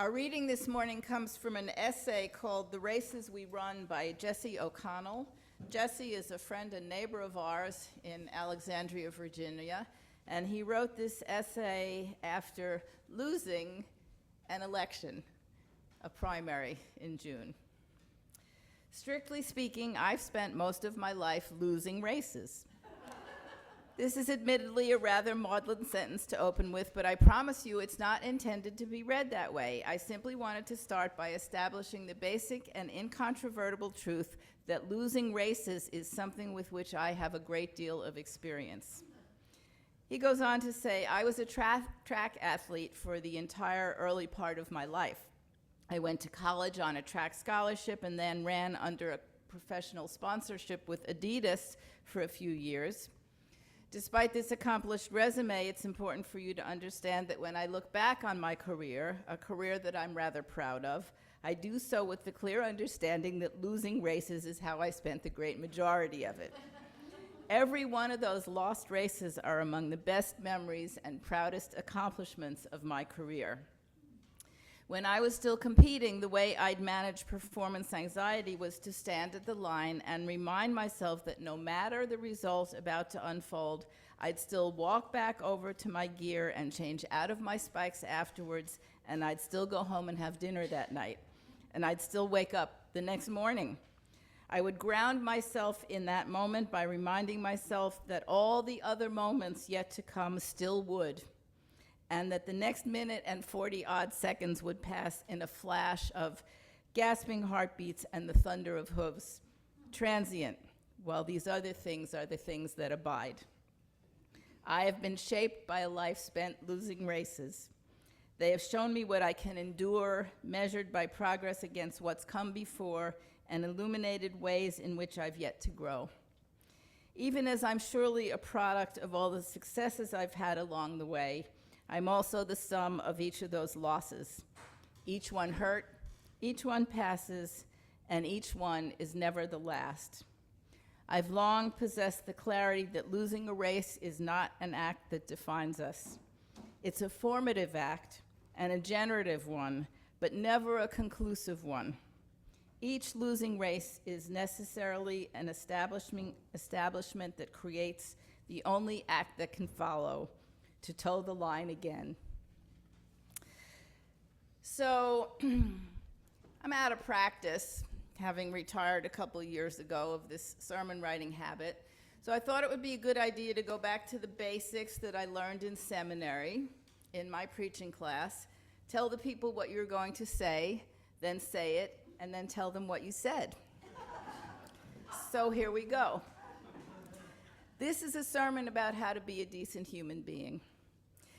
Our reading this morning comes from an essay called The Races We Run by Jesse O'Connell. Jesse is a friend and neighbor of ours in Alexandria, Virginia, and he wrote this essay after losing an election, a primary in June. Strictly speaking, I've spent most of my life losing races. This is admittedly a rather maudlin sentence to open with, but I promise you it's not intended to be read that way. I simply wanted to start by establishing the basic and incontrovertible truth that losing races is something with which I have a great deal of experience. He goes on to say, I was a track athlete for the entire early part of my life. I went to college on a track scholarship and then ran under a professional sponsorship with Adidas for a few years. Despite this accomplished resume, it's important for you to understand that when I look back on my career, a career that I'm rather proud of, I do so with the clear understanding that losing races is how I spent the great majority of it. Every one of those lost races are among the best memories and proudest accomplishments of my career. When I was still competing, the way I'd manage performance anxiety was to stand at the line and remind myself that no matter the result about to unfold, I'd still walk back over to my gear and change out of my spikes afterwards, and I'd still go home and have dinner that night, and I'd still wake up the next morning. I would ground myself in that moment by reminding myself that all the other moments yet to come still would, and that the next minute and 40-odd seconds would pass in a flash of gasping heartbeats and the thunder of hooves. Transient, while these other things are the things that abide. I have been shaped by a life spent losing races. They have shown me what I can endure, measured by progress against what's come before, and illuminated ways in which I've yet to grow. Even as I'm surely a product of all the successes I've had along the way, I'm also the sum of each of those losses. Each one hurt, each one passes, and each one is never the last. I've long possessed the clarity that losing a race is not an act that defines us. It's a formative act and a generative one, but never a conclusive one. Each losing race is necessarily an establishment that creates the only act that can follow, to toe the line again. So I'm out of practice, having retired a couple of years ago of this sermon writing habit. So I thought it would be a good idea to go back to the basics that I learned in seminary, in my preaching class. Tell the people what you're going to say, then say it, and then tell them what you said. So here we go. This is a sermon about how to be a decent human being.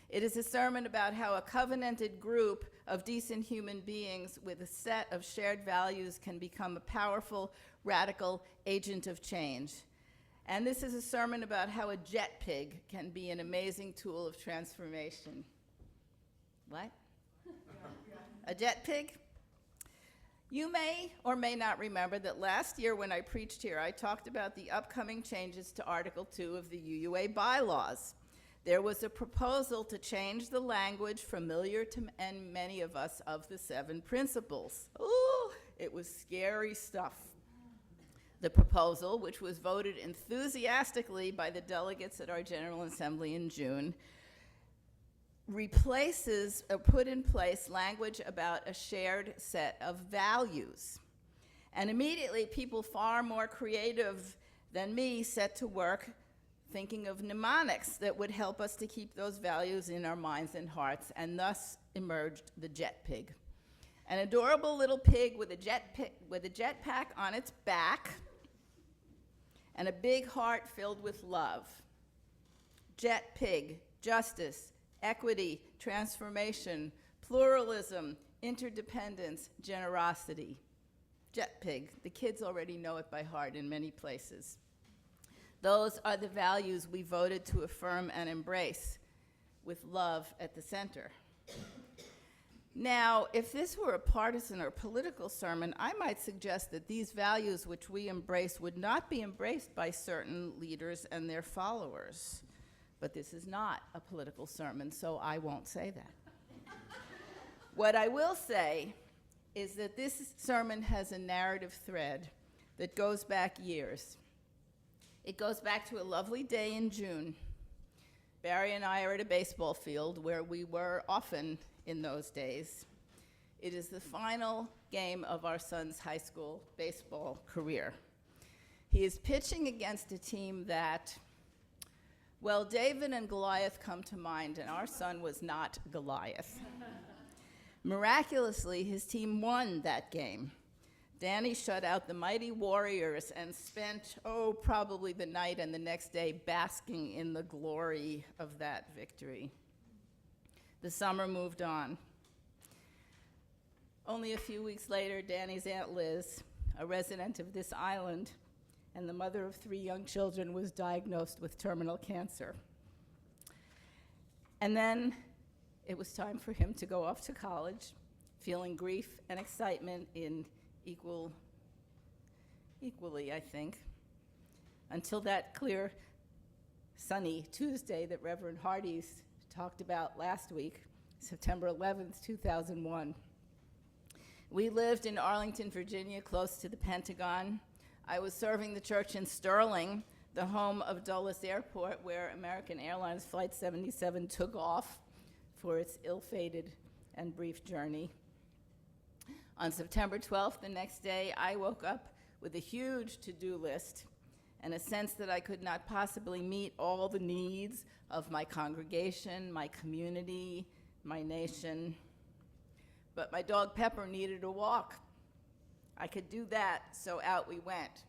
It is a sermon about how a covenanted group of decent human beings with a set of shared values can become a powerful, radical agent of change. And this is a sermon about how a jet pig can be an amazing tool of transformation. What? A jet pig? You may or may not remember that last year when I preached here, I talked about the upcoming changes to Article 2 of the UUA bylaws. There was a proposal to change the language familiar to many of us of the 7 principles. Ooh, it was scary stuff. The proposal, which was voted enthusiastically by the delegates at our General Assembly in June, replaces or put in place language about a shared set of values. And immediately, people far more creative than me set to work thinking of mnemonics that would help us to keep those values in our minds and hearts, and thus emerged the jet pig. An adorable little pig with a jetpack on its back and a big heart filled with love. Jet pig, justice, equity, transformation, pluralism, interdependence, generosity. Jet pig, the kids already know it by heart in many places. Those are the values we voted to affirm and embrace, with love at the center. Now, if this were a partisan or political sermon, I might suggest that these values which we embrace would not be embraced by certain leaders and their followers. But this is not a political sermon, so I won't say that. What I will say is that this sermon has a narrative thread that goes back years. It goes back to a lovely day in June. Barry and I are at a baseball field where we were often in those days. It is the final game of our son's high school baseball career. He is pitching against a team that, well, David and Goliath come to mind, and our son was not Goliath. Miraculously, his team won that game. Danny shut out the mighty Warriors and spent, probably the night and the next day basking in the glory of that victory. The summer moved on. Only a few weeks later, Danny's Aunt Liz, a resident of this island and the mother of 3 young children, was diagnosed with terminal cancer. And then it was time for him to go off to college, feeling grief and excitement in equally, I think, until that clear, sunny Tuesday that Reverend Hardy's talked about last week, September 11th, 2001. We lived in Arlington, Virginia, close to the Pentagon. I was serving the church in Sterling, the home of Dulles Airport, where American Airlines Flight 77 took off for its ill-fated and brief journey. On September 12th, the next day, I woke up with a huge to-do list and a sense that I could not possibly meet all the needs of my congregation, my community, my nation. But my dog Pepper needed a walk. I could do that, so out we went.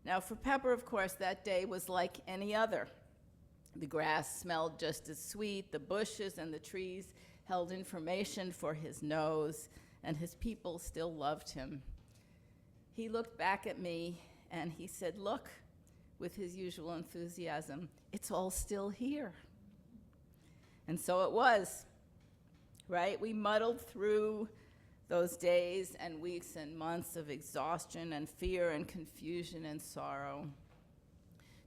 Now for Pepper, of course, that day was like any other. The grass smelled just as sweet, the bushes and the trees held information for his nose, and his people still loved him. He looked back at me and he said, "Look," with his usual enthusiasm, "it's all still here." And so it was, right? We muddled through those days and weeks and months of exhaustion and fear and confusion and sorrow.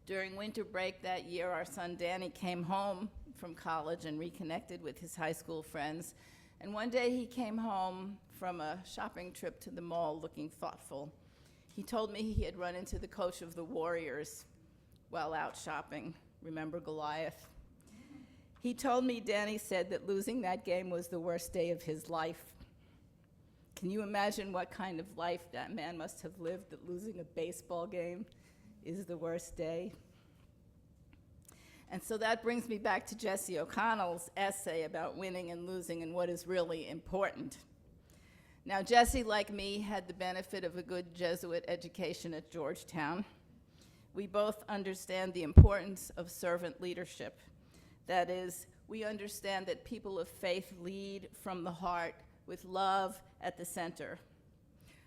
During winter break that year, our son Danny came home from college and reconnected with his high school friends. And one day he came home from a shopping trip to the mall looking thoughtful. He told me he had run into the coach of the Warriors while out shopping. Remember Goliath? He told me Danny said that losing that game was the worst day of his life. Can you imagine what kind of life that man must have lived, that losing a baseball game is the worst day? And so that brings me back to Jesse O'Connell's essay about winning and losing and what is really important. Now, Jesse, like me, had the benefit of a good Jesuit education at Georgetown. We both understand the importance of servant leadership. That is, we understand that people of faith lead from the heart with love at the center.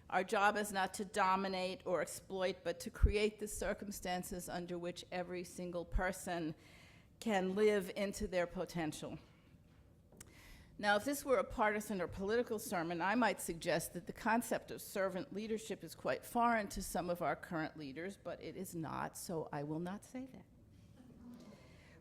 Our job is not to dominate or exploit, but to create the circumstances under which every single person can live into their potential. Now, if this were a partisan or political sermon, I might suggest that the concept of servant leadership is quite foreign to some of our current leaders, but it is not, so I will not say that.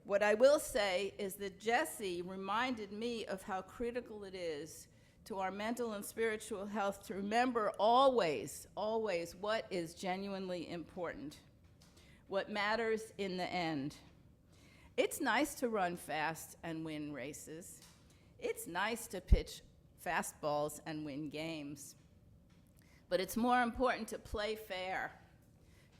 What I will say is that Jesse reminded me of how critical it is to our mental and spiritual health to remember always, always what is genuinely important, what matters in the end. It's nice to run fast and win races. It's nice to pitch fastballs and win games. But it's more important to play fair,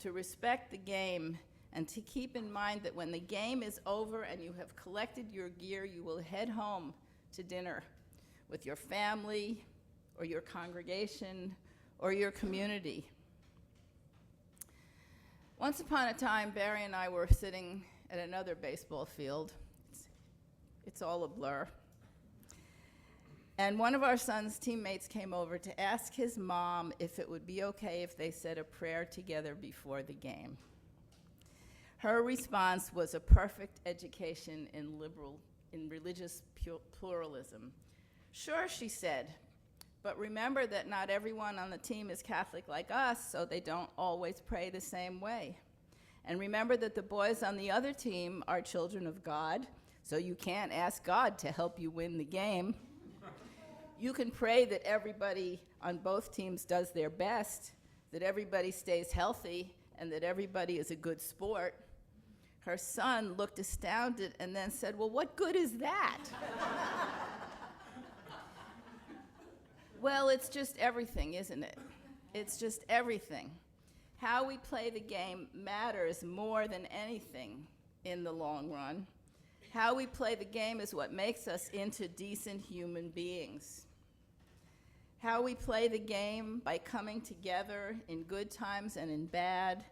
to respect the game, and to keep in mind that when the game is over and you have collected your gear, you will head home to dinner with your family or your congregation or your community. Once upon a time, Barry and I were sitting at another baseball field. It's all a blur. And one of our son's teammates came over to ask his mom if it would be okay if they said a prayer together before the game. Her response was a perfect education in religious pluralism. "Sure," she said, "but remember that not everyone on the team is Catholic like us, so they don't always pray the same way. And remember that the boys on the other team are children of God, so you can't ask God to help you win the game. You can pray that everybody on both teams does their best, that everybody stays healthy, and that everybody is a good sport. Her son looked astounded and then said, well, what good is that? Well, it's just everything, isn't it? It's just everything. How we play the game matters more than anything in the long run. How we play the game is what makes us into decent human beings. How we play the game by coming together in good times and in bad.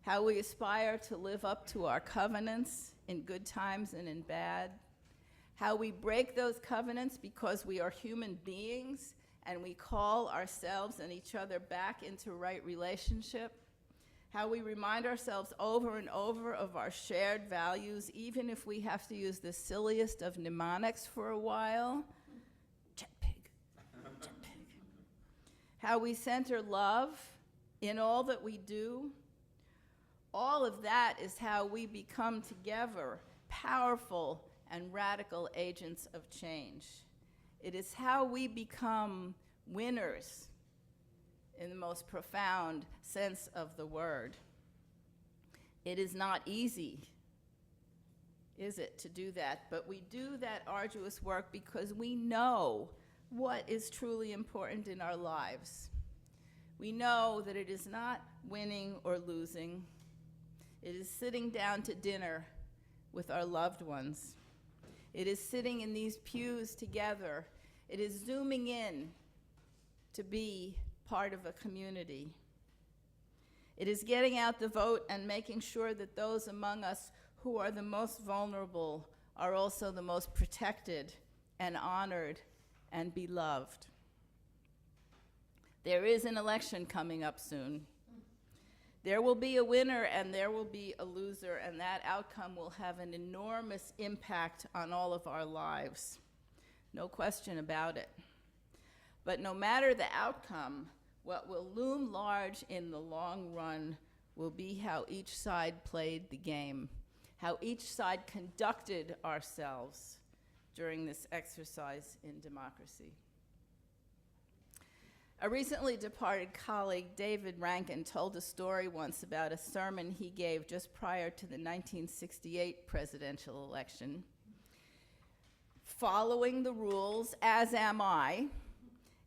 How we aspire to live up to our covenants in good times and in bad. How we break those covenants because we are human beings and we call ourselves and each other back into right relationship. How we remind ourselves over and over of our shared values, even if we have to use the silliest of mnemonics for a while. Jet pig, jet pig. How we center love in all that we do. All of that is how we become together powerful and radical agents of change. It is how we become winners in the most profound sense of the word. It is not easy, is it, to do that? But we do that arduous work because we know what is truly important in our lives. We know that it is not winning or losing. It is sitting down to dinner with our loved ones. It is sitting in these pews together. It is zooming in to be part of a community. It is getting out the vote and making sure that those among us who are the most vulnerable are also the most protected and honored and beloved. There is an election coming up soon. There will be a winner and there will be a loser, and that outcome will have an enormous impact on all of our lives. No question about it. But no matter the outcome, what will loom large in the long run will be how each side played the game, how each side conducted ourselves during this exercise in democracy. A recently departed colleague, David Rankin, told a story once about a sermon he gave just prior to the 1968 presidential election. Following the rules, as am I,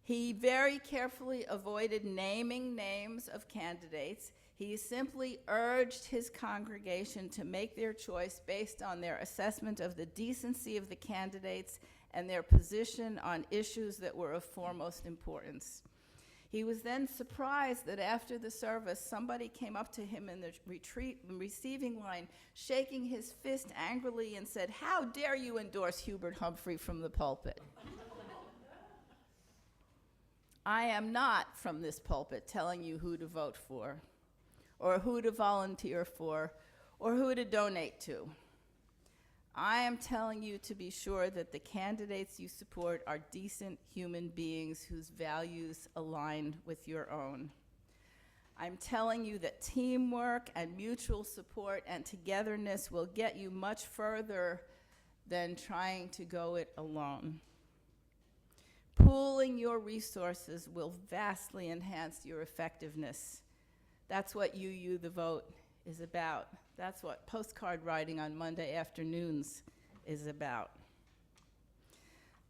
he very carefully avoided naming names of candidates. He simply urged his congregation to make their choice based on their assessment of the decency of the candidates and their position on issues that were of foremost importance. He was then surprised that after the service, somebody came up to him in the receiving line, shaking his fist angrily and said, "How dare you endorse Hubert Humphrey from the pulpit?" I am not from this pulpit telling you who to vote for, or who to volunteer for, or who to donate to. I am telling you to be sure that the candidates you support are decent human beings whose values align with your own. I'm telling you that teamwork and mutual support and togetherness will get you much further than trying to go it alone. Pooling your resources will vastly enhance your effectiveness. That's what You the Vote is about. That's what postcard writing on Monday afternoons is about.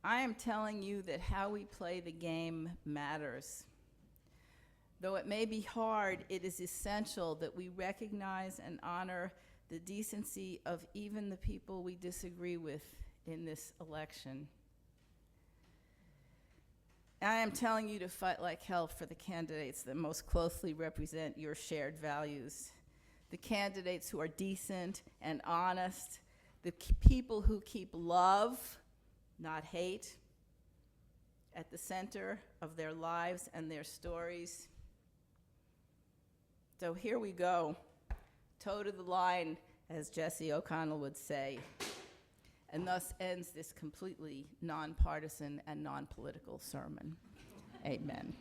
I am telling you that how we play the game matters. Though it may be hard, it is essential that we recognize and honor the decency of even the people we disagree with in this election. I am telling you to fight like hell for the candidates that most closely represent your shared values. The candidates who are decent and honest, the people who keep love, not hate, at the center of their lives and their stories. So here we go, toe to the line, as Jesse O'Connell would say, and thus ends this completely nonpartisan and non-political sermon. Amen.